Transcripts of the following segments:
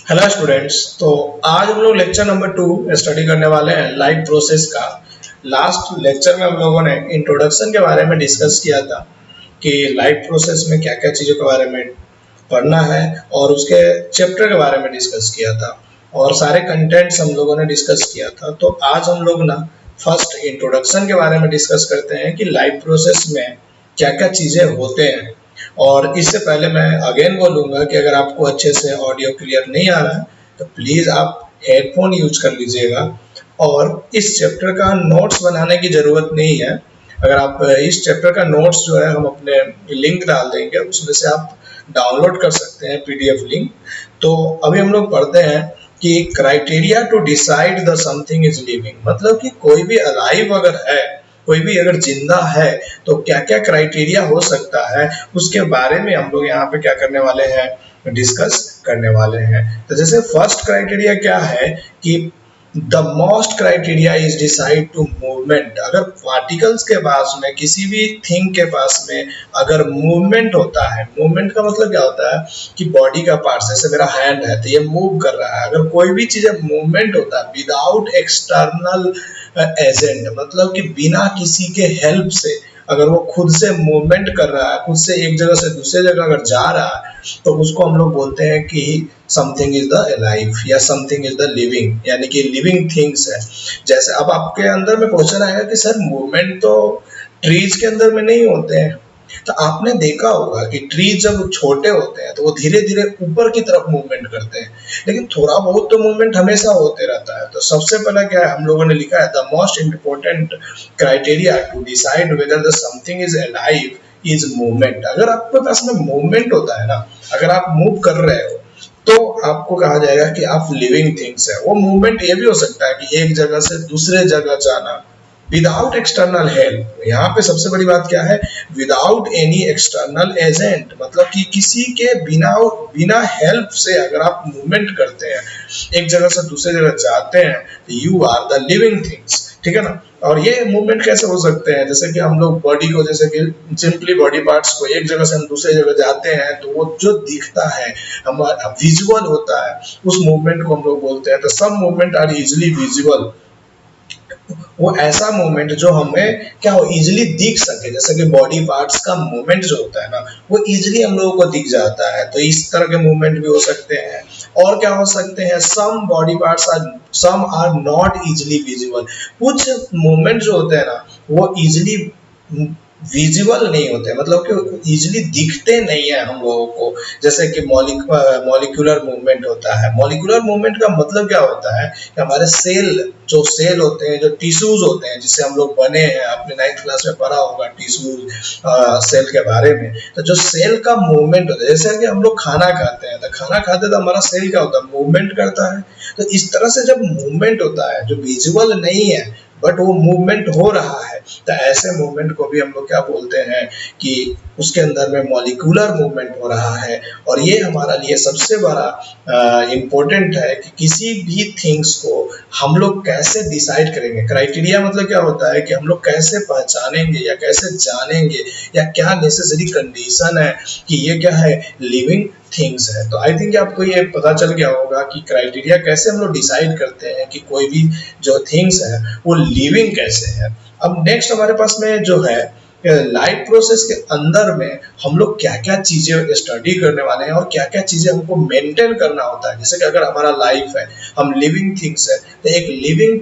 Hello students. तो आज हम लोग लेक्चर नंबर 2 स्टडी करने वाले हैं लाइफ प्रोसेस का। लास्ट लेक्चर में हम लोगों ने इंट्रोडक्शन के बारे में डिस्कस किया था कि लाइफ प्रोसेस में क्या क्या चीज़ों के बारे में पढ़ना है और उसके चैप्टर के बारे में डिस्कस किया था और सारे कंटेंट्स हम लोगों ने डिस्कस किया था। तो आज हम लोग ना फर्स्ट इंट्रोडक्शन के बारे में डिस्कस करते हैं कि लाइफ प्रोसेस में क्या क्या चीज़ें होते हैं। और इससे पहले मैं अगेन बोलूँगा कि अगर आपको अच्छे से ऑडियो क्लियर नहीं आ रहा है तो प्लीज़ आप हेडफोन यूज कर लीजिएगा। और इस चैप्टर का नोट्स बनाने की ज़रूरत नहीं है। अगर आप इस चैप्टर का नोट्स जो है हम अपने लिंक डाल देंगे, उसमें से आप डाउनलोड कर सकते हैं पीडीएफ लिंक। तो अभी हम लोग पढ़ते हैं कि criteria to decide the something is living, मतलब कि कोई भी अलाइव अगर है, कोई भी अगर जिंदा है तो क्या क्या क्राइटेरिया हो सकता है, उसके बारे में हम लोग यहाँ पे क्या करने वाले हैं, डिस्कस करने वाले हैं। तो जैसे फर्स्ट क्राइटेरिया क्या है कि the most criteria is decide to movement. अगर पार्टिकल्स के पास में, किसी भी थिंग के पास में अगर मूवमेंट होता है, मूवमेंट का मतलब क्या होता है कि बॉडी का पार्ट, जैसे मेरा हैंड है तो ये मूव कर रहा है। अगर कोई भी चीज मूवमेंट होता है विदाउट एक्सटर्नल एजेंट, मतलब कि बिना किसी के हेल्प से अगर वो खुद से मूवमेंट कर रहा है, खुद से एक जगह से दूसरे जगह अगर जा रहा है, तो उसको हम लोग बोलते हैं कि समथिंग इज द लाइफ या समथिंग इज द लिविंग, यानी कि लिविंग थिंग्स है। जैसे अब आपके अंदर में क्वेश्चन आएगा कि सर मूवमेंट तो ट्रीज के अंदर में नहीं होते हैं। तो आपने देखा होगा कि ट्री जब छोटे होते हैं तो वो धीरे धीरे ऊपर की तरफ मूवमेंट करते हैं, लेकिन थोड़ा बहुत तो मूवमेंट हमेशा होते रहता है। तो सबसे पहला क्या है, हम लोगों ने लिखा है the most important criteria to decide whether the something is alive is movement. अगर आपके पास में मूवमेंट होता है ना, अगर आप मूव कर रहे हो तो आपको कहा जाएगा कि आप लिविंग थिंग्स है। वो मूवमेंट ये भी हो सकता है कि एक जगह से दूसरे जगह जाना विदाउट एक्सटर्नल हेल्प। यहाँ पे सबसे बड़ी बात क्या है, विदाउट एनी एक्सटर्नल एजेंट, मतलब कि किसी के बिना बिना हेल्प से अगर आप मूवमेंट करते हैं, एक जगह से दूसरे जगह जाते हैं, you are the living things. ठीक है ना। और ये मूवमेंट कैसे हो सकते हैं, जैसे कि हम लोग बॉडी को, जैसे कि सिंपली बॉडी पार्ट्स को एक जगह से हम दूसरे जगह जाते हैं तो वो जो दिखता है हमारा विजुअल होता है, उस मूवमेंट को हम लोग बोलते हैं। तो some movement are easily visual, वो ऐसा मूवमेंट जो हमें क्या हो इजिली दिख सके, जैसे कि बॉडी पार्ट्स का मूवमेंट जो होता है ना, वो इजिली हम लोगों को दिख जाता है। तो इस तरह के मूवमेंट भी हो सकते हैं। और क्या हो सकते हैं, some body parts are, some are not easily visible. कुछ मूवमेंट जो होते हैं ना वो इजिली विजिबल नहीं होते, मतलब कि इजिली दिखते नहीं है हम लोगों को। जैसे कि मॉलिक्यूलर मूवमेंट होता है। मॉलिक्यूलर मूवमेंट का मतलब क्या होता है कि हमारे सेल, जो सेल होते हैं, जो टिश्यूज होते हैं जिससे हम लोग बने हैं, आपने 9th क्लास में पढ़ा होगा टिश्यूज सेल के बारे में। तो जो सेल का मूवमेंट होता है, जैसे कि हम लोग खाना खाते हैं तो खाना खाते तो हमारा सेल क्या होता है, मूवमेंट करता है। तो इस तरह से जब मूवमेंट होता है जो विजुअल नहीं है बट वो मूवमेंट हो रहा है, तो ऐसे मूवमेंट को भी हम लोग क्या बोलते हैं कि उसके अंदर में मॉलिक्यूलर मूवमेंट हो रहा है। और ये हमारा लिए सबसे बड़ा इम्पोर्टेंट है कि किसी भी थिंग्स को हम लोग कैसे डिसाइड करेंगे। क्राइटेरिया मतलब क्या होता है कि हम लोग कैसे पहचानेंगे या कैसे जानेंगे या क्या नेसेसरी कंडीशन है कि ये क्या है, लिविंग थिंग्स है। तो आई थिंक आपको ये पता चल गया होगा कि क्राइटेरिया कैसे हम लोग डिसाइड करते हैं कि कोई भी जो थिंग्स है वो लिविंग कैसे है। अब नेक्स्ट हमारे पास में जो है लाइफ प्रोसेस के अंदर में हम लोग क्या क्या चीजें स्टडी करने वाले हैं और क्या क्या चीजें हमको मेंटेन करना होता है। जैसे कि अगर हमारा लाइफ है, हम लिविंग थिंग्स है, तो एक लिविंग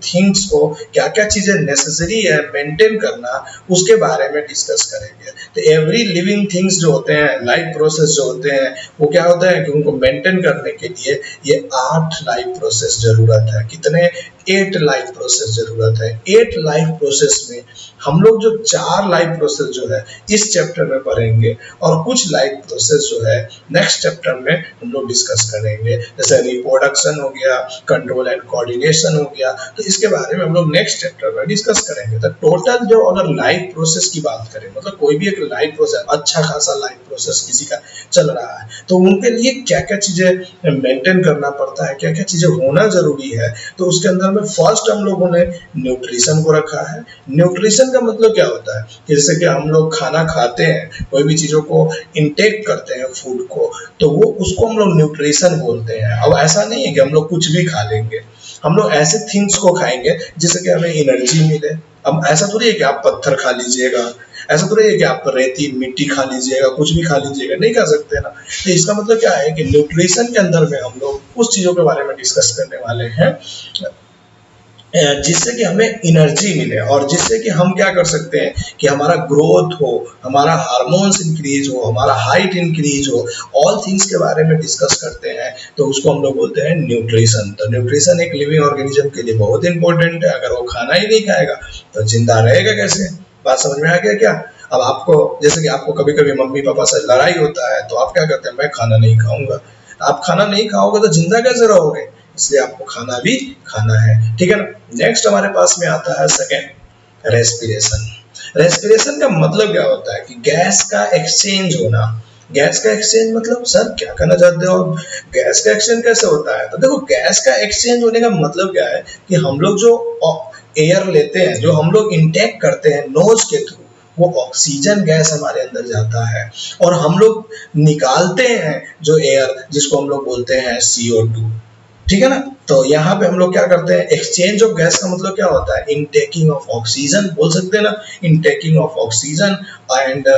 थिंग्स को क्या क्या चीजें नेसेसरी है मेंटेन करना, उसके बारे में डिस्कस करेंगे। तो एवरी लिविंग थिंग्स जो होते हैं, लाइफ प्रोसेस जो होते हैं, वो क्या होता है कि उनको मेंटेन करने के लिए ये 8 लाइफ प्रोसेस जरूरत है। कितने, 8 लाइफ प्रोसेस जरूरत है। 8 लाइफ प्रोसेस में हम लोग जो 4 लाइफ प्रोसेस जो है इस चैप्टर में पढ़ेंगे और कुछ लाइफ प्रोसेस जो है नेक्स्ट चैप्टर में हम लोग डिस्कस करेंगे। जैसे रिप्रोडक्शन हो गया, कंट्रोल एंड कोऑर्डिनेशन हो गया, तो इसके बारे में हम लोग नेक्स्ट चैप्टर में डिस्कस करेंगे। तो टोटल जो अगर लाइफ प्रोसेस की बात करें, मतलब कोई भी एक लाइफ प्रोसेस, अच्छा खासा लाइफ प्रोसेस किसी का चल रहा है, तो उनके लिए क्या क्या चीजें मेंटेन करना पड़ता है, क्या क्या चीजें होना जरूरी है, तो उसके अंदर में फर्स्ट हम लोगों ने न्यूट्रिशन को रखा है। न्यूट्रिशन का मतलब क्या होता है कि जैसे कि हम लोग खाना खाते हैं, कोई भी चीजों को इनटेक करते हैं फूड को, तो वो उसको हम लोग न्यूट्रिशन बोलते हैं। अब ऐसा नहीं है कि हम लोग कुछ भी खा लेंगे, हम लोग ऐसे थिंग्स को खाएंगे जिससे कि हमें एनर्जी मिले। अब ऐसा थोड़ी है कि आप पत्थर खा लीजिएगा, ऐसा तो नहीं है कि आप रेती मिट्टी खा लीजिएगा, कुछ भी खा लीजिएगा, नहीं खा सकते ना। तो इसका मतलब क्या है कि न्यूट्रिशन के अंदर में हम लोग उस चीजों के बारे में डिस्कस करने वाले हैं जिससे कि हमें एनर्जी मिले और जिससे कि हम क्या कर सकते हैं कि हमारा ग्रोथ हो, हमारा हार्मोन्स इंक्रीज हो, हमारा हाइट इंक्रीज हो, ऑल थिंग्स के बारे में डिस्कस करते हैं, तो उसको हम लोग बोलते हैं न्यूट्रिशन। तो न्यूट्रिशन एक लिविंग ऑर्गेनिज्म के लिए बहुत इंपॉर्टेंट है। अगर वो खाना ही नहीं खाएगा तो जिंदा रहेगा कैसे? बात समझ में आ गया क्या? अब आपको जैसे कि आपको कभी कभी मम्मी पापा से लड़ाई होता है तो आप क्या करते हैं, मैं खाना नहीं खाऊंगा। आप खाना नहीं खाओगे तो जिंदा कैसे रहोगे? इसलिए आपको खाना भी खाना है, ठीक है ना। नेक्स्ट हमारे पास में आता है सेकेंड, रेस्पिरेशन। रेस्पिरेशन का मतलब क्या होता है कि गैस का एक्सचेंज होना। गैस का एक्सचेंज मतलब सर क्या करना चाहते हो? गैस का एक्सचेंज कैसे होता है? तो देखो, गैस का एक्सचेंज होने का मतलब क्या है कि हम लोग जो एयर लेते हैं, जो हम लोग इंटेक करते हैं नोज के थ्रू, वो ऑक्सीजन गैस हमारे अंदर जाता है और हम लोग निकालते हैं जो एयर, जिसको हम लोग बोलते हैं CO2, ठीक है ना। तो यहाँ पे हम लोग क्या करते हैं, एक्सचेंज ऑफ गैस का मतलब क्या होता है, इनटेकिंग ऑफ ऑक्सीजन बोल सकते हैं ना, intaking of oxygen and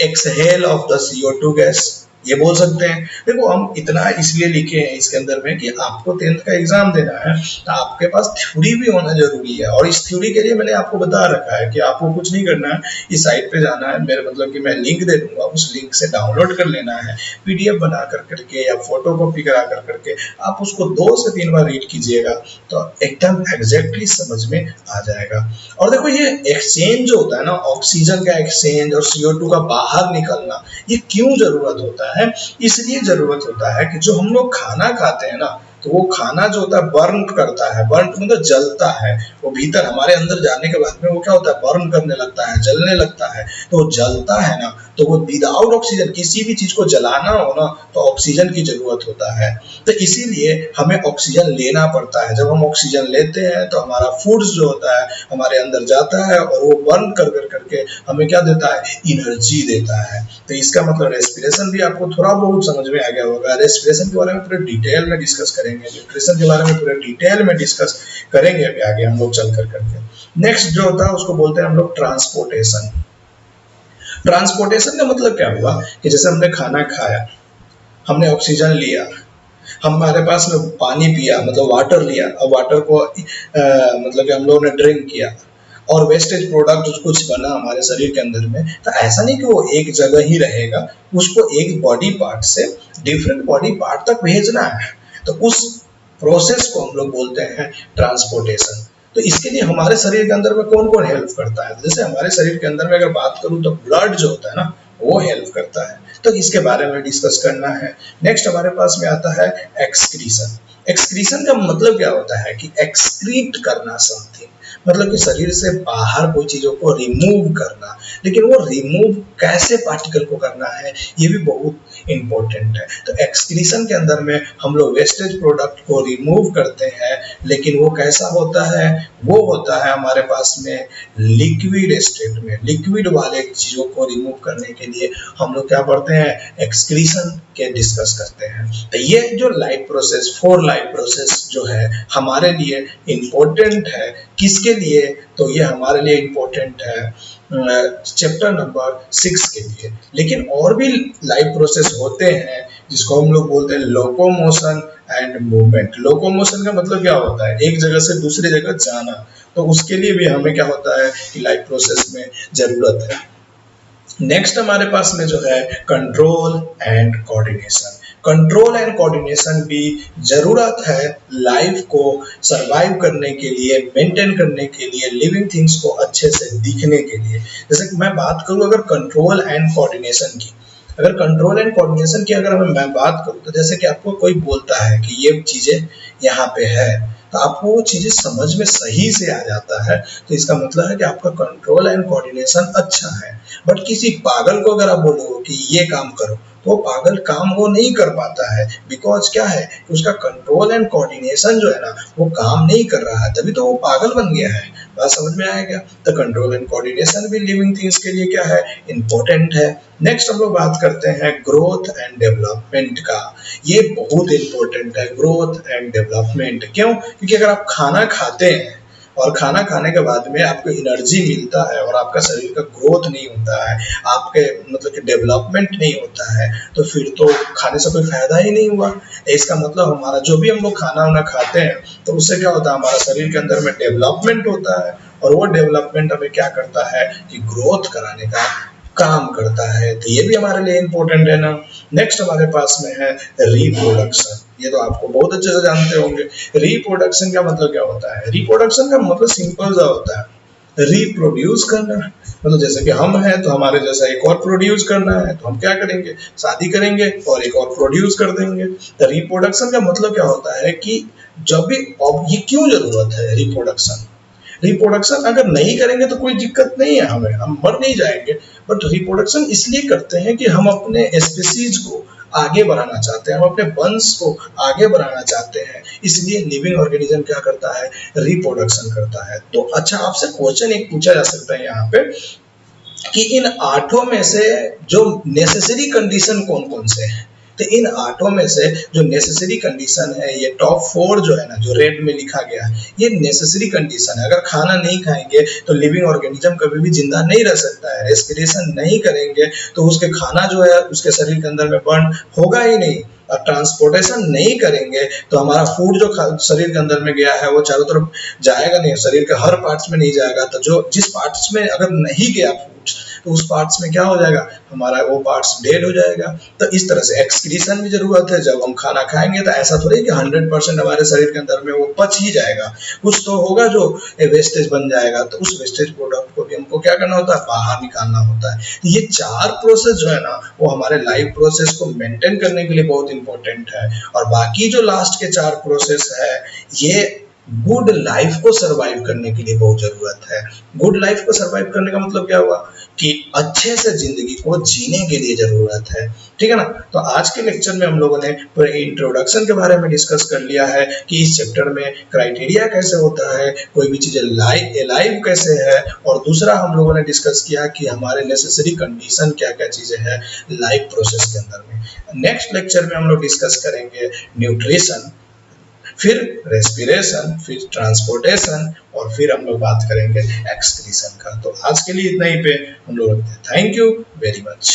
exhale of the CO2 gas, ये बोल सकते हैं। देखो, हम इतना इसलिए लिखे हैं इसके अंदर में कि आपको 10th का एग्जाम देना है तो आपके पास थ्योरी भी होना जरूरी है। और इस थ्योरी के लिए मैंने आपको बता रखा है कि आपको कुछ नहीं करना है, इस साइट पे जाना है, मेरे मतलब कि मैं लिंक दे दूंगा, उस लिंक से डाउनलोड कर लेना है, PDF बना कर करके या फोटो कॉपी करा कर करके आप उसको 2 से 3 बार रीड कीजिएगा तो एकदम एग्जैक्टली समझ में आ जाएगा। और देखो, ये एक्सचेंज जो होता है ना, ऑक्सीजन का एक्सचेंज और CO2 का बाहर निकलना, ये क्यों जरूरत होता है? इसलिए जरूरत होता है कि जो हम लोग खाना खाते हैं ना, तो वो खाना जो होता है बर्न करता है। बर्न मतलब जलता है, वो भीतर हमारे अंदर जाने के बाद में वो क्या होता है, बर्न करने लगता है, जलने लगता है। तो जलता है ना, तो वो विदाउट ऑक्सीजन, किसी भी चीज को जलाना हो ना तो ऑक्सीजन की जरूरत होता है। तो इसीलिए हमें ऑक्सीजन लेना पड़ता है। जब हम ऑक्सीजन लेते हैं तो हमारा फूड्स जो होता है हमारे अंदर जाता है और वो बर्न कर कर करके हमें क्या देता है, एनर्जी देता है। तो इसका मतलब रेस्पिरेशन भी आपको थोड़ा बहुत समझ में आ गया होगा। रेस्पिरेशन के बारे में पूरे डिटेल में डिस्कस करेंगे, न्यूट्रिशन के बारे में पूरे डिटेल में डिस्कस करेंगे अभी आगे हम लोग चल कर करके। नेक्स्ट जो होता है उसको बोलते हैं हम लोग ट्रांसपोर्टेशन। ट्रांसपोर्टेशन का मतलब क्या हुआ कि जैसे हमने खाना खाया, हमने ऑक्सीजन लिया, हमारे पास में पानी पिया मतलब वाटर लिया, और वाटर को मतलब कि हम लोगों ने ड्रिंक किया और वेस्टेज प्रोडक्ट कुछ बना हमारे शरीर के अंदर में, तो ऐसा नहीं कि वो एक जगह ही रहेगा, उसको एक बॉडी पार्ट से डिफरेंट बॉडी पार्ट तक भेजना है। तो उस प्रोसेस को हम लोग बोलते हैं ट्रांसपोर्टेशन। तो इसके लिए हमारे शरीर के अंदर में कौन कौन हेल्प करता है? जैसे हमारे शरीर के अंदर में अगर बात करूं तो ब्लड जो होता है ना, वो हेल्प करता है। तो इसके बारे में डिस्कस करना है। नेक्स्ट हमारे पास में आता है एक्सक्रीशन। एक्सक्रीशन का मतलब क्या होता है कि एक्सक्रीट करना समथिंग, मतलब कि शरीर से बाहर कोई चीजों को रिमूव करना। लेकिन वो रिमूव कैसे पार्टिकल को करना है, ये भी बहुत इंपॉर्टेंट है। तो एक्सक्रीशन के अंदर में हम लोग वेस्टेज प्रोडक्ट को रिमूव करते हैं, लेकिन वो कैसा होता है, वो होता है हमारे पास में लिक्विड स्टेट में। लिक्विड वाले चीजों को रिमूव करने के लिए हम लोग क्या पढ़ते हैं, एक्सक्रीशन के डिस्कस करते हैं। तो ये जो लाइफ प्रोसेस, 4 लाइफ प्रोसेस जो है हमारे लिए इंपॉर्टेंट है। किसके लिए? तो ये हमारे लिए इंपॉर्टेंट है चैप्टर नंबर 6 के लिए। लेकिन और भी लाइफ प्रोसेस होते हैं जिसको हम लोग बोलते हैं लोकोमोशन एंड मूवमेंट। लोकोमोशन का मतलब क्या होता है, एक जगह से दूसरी जगह जाना। तो उसके लिए भी हमें क्या होता है कि लाइफ प्रोसेस में जरूरत है। नेक्स्ट हमारे पास में जो है control and coordination. Control and coordination भी जरूरत है लाइफ को सरवाइव करने के लिए, मेंटेन करने के लिए, लिविंग थिंग्स को अच्छे से दिखने के लिए। जैसे कि मैं बात करूं अगर कंट्रोल एंड कोऑर्डिनेशन की, अगर कंट्रोल एंड कोऑर्डिनेशन की अगर मैं बात करूं तो जैसे कि आपको कोई बोलता है कि ये चीजें यहाँ पे है, तो आपको वो चीजें समझ में सही से आ जाता है, तो इसका मतलब है कि आपका कंट्रोल एंड कोऑर्डिनेशन अच्छा है। बट किसी पागल को अगर आप बोलो कि ये काम करो, तो वो पागल काम वो नहीं कर पाता है, बिकॉज क्या है कि उसका कंट्रोल एंड कोऑर्डिनेशन जो है ना वो काम नहीं कर रहा है, तभी तो वो पागल बन गया है। बात समझ में आया क्या? तो कंट्रोल एंड कोऑर्डिनेशन भी लिविंग थिंग्स के लिए क्या है, इंपॉर्टेंट है। नेक्स्ट हम लोग बात करते हैं ग्रोथ एंड डेवलपमेंट का। ये बहुत इंपॉर्टेंट है, ग्रोथ एंड डेवलपमेंट। क्यों? क्योंकि अगर आप खाना खाते हैं और खाना खाने के बाद में आपको एनर्जी मिलता है और आपका शरीर का ग्रोथ नहीं होता है, आपके मतलब कि डेवलपमेंट नहीं होता है, तो फिर तो खाने से कोई फायदा ही नहीं हुआ। इसका मतलब हमारा जो भी हम लोग खाना वाना खाते हैं तो उससे क्या होता है, हमारा शरीर के अंदर में डेवलपमेंट होता है, और वो डेवलपमेंट हमें क्या करता है कि ग्रोथ कराने का काम करता है। तो ये भी हमारे लिए इंपॉर्टेंट है ना। नेक्स्ट हमारे पास में है रिप्रोडक्शन। ये तो आपको बहुत अच्छे से जानते होंगे। रिप्रोडक्शन का मतलब क्या होता है? रिप्रोडक्शन का मतलब सिंपल सा होता है, रिप्रोड्यूस करना। मतलब जैसे कि हम हैं तो हमारे जैसा एक और प्रोड्यूस करना है, तो हम क्या करेंगे, शादी करेंगे और एक और प्रोड्यूस कर देंगे। तो रिप्रोडक्शन का मतलब क्या होता है कि जब भी, अब ये क्यों जरूरत है रिप्रोडक्शन? रिप्रोडक्शन अगर नहीं करेंगे तो कोई दिक्कत नहीं है, हमें हम मर नहीं जाएंगे, बट रिप्रोडक्शन इसलिए करते हैं कि हम अपने स्पीसीज को आगे बढ़ाना चाहते हैं, हम अपने वंश को आगे बढ़ाना चाहते हैं, इसलिए लिविंग ऑर्गेनिज्म क्या करता है, रिप्रोडक्शन करता है। तो अच्छा, आपसे क्वेश्चन एक पूछा जा सकता है यहाँ पे कि इन आठों में से जो नेसेसरी कंडीशन कौन कौन से हैं? तो इन आठों में से जो नेसेसरी कंडीशन है, ये टॉप 4 जो है ना, जो रेड में लिखा गया है, ये नेसेसरी कंडीशन है। अगर खाना नहीं खाएंगे तो लिविंग ऑर्गेनिज्म कभी भी जिंदा नहीं रह सकता है। रेस्पिरेशन नहीं करेंगे तो उसके खाना जो है उसके शरीर के अंदर में बर्न होगा ही नहीं। और ट्रांसपोर्टेशन नहीं करेंगे तो हमारा फूड जो शरीर के अंदर में गया है वो चारों तरफ जाएगा नहीं, शरीर के हर पार्ट्स में नहीं जाएगा। तो जो जिस पार्ट्स में अगर नहीं गया फूड तो उस पार्ट्स में क्या हो जाएगा, हमारा वो पार्ट्स डेड हो जाएगा। तो इस तरह से एक्सक्रीशन भी जरूरत है। जब हम खाना खाएंगे तो ऐसा थोड़ी कि 100% हमारे शरीर के अंदर में वो पच ही जाएगा, कुछ तो होगा जो वेस्टेज बन जाएगा। तो उस वेस्टेज प्रोडक्ट को भी हमको क्या करना होता है, बाहर निकालना होता है। तो ये 4 प्रोसेस जो है ना वो हमारे लाइफ प्रोसेस को मेंटेन करने के लिए बहुत इंपॉर्टेंट है। और बाकी जो लास्ट के 4 प्रोसेस है ये गुड लाइफ को सरवाइव करने के लिए बहुत जरूरत है। गुड लाइफ को सरवाइव करने का मतलब क्या हुआ कि अच्छे से जिंदगी को जीने के लिए जरूरत है। ठीक है ना। तो आज के लेक्चर में हम लोगों ने पूरे इंट्रोडक्शन के बारे में डिस्कस कर लिया है कि इस चैप्टर में क्राइटेरिया कैसे होता है, कोई भी चीज लाइव कैसे है, और दूसरा हम लोगों ने डिस्कस किया कि हमारे नेसेसरी कंडीशन क्या क्या चीजें हैं लाइफ प्रोसेस के अंदर में। नेक्स्ट लेक्चर में हम लोग डिस्कस करेंगे न्यूट्रिशन, फिर रेस्पिरेशन, फिर ट्रांसपोर्टेशन, और फिर हम लोग बात करेंगे एक्सक्रीशन का। तो आज के लिए इतना ही पे हम लोग रखते हैं। Thank you very much.